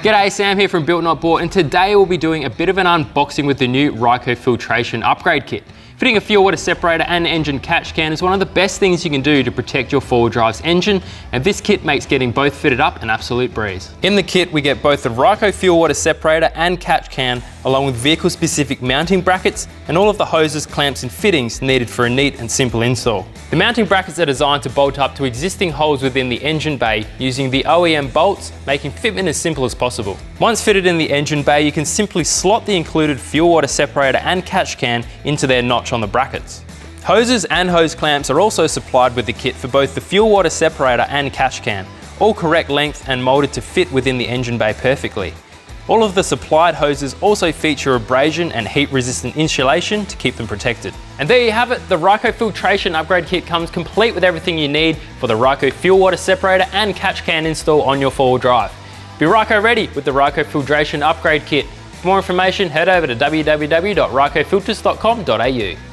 G'day, Sam here from Built Not Bought, and today we'll be doing a bit of an unboxing with the new Ryco Filtration Upgrade Kit. Fitting a fuel water separator and engine catch can is one of the best things you can do to protect your four-wheel drive's engine, and this kit makes getting both fitted up an absolute breeze. In the kit we get both the Ryco fuel water separator and catch can, along with vehicle-specific mounting brackets and all of the hoses, clamps and fittings needed for a neat and simple install. The mounting brackets are designed to bolt up to existing holes within the engine bay using the OEM bolts, making fitment as simple as possible. Once fitted in the engine bay, you can simply slot the included fuel water separator and catch can into their notch on the brackets. Hoses and hose clamps are also supplied with the kit for both the fuel water separator and catch can, all correct length and moulded to fit within the engine bay perfectly. All of the supplied hoses also feature abrasion and heat resistant insulation to keep them protected. And there you have it, the Ryco Filtration Upgrade Kit comes complete with everything you need for the Ryco fuel water separator and catch can install on your four-wheel drive. Be Ryco ready with the Ryco Filtration Upgrade Kit. For more information, head over to www.rycofilters.com.au.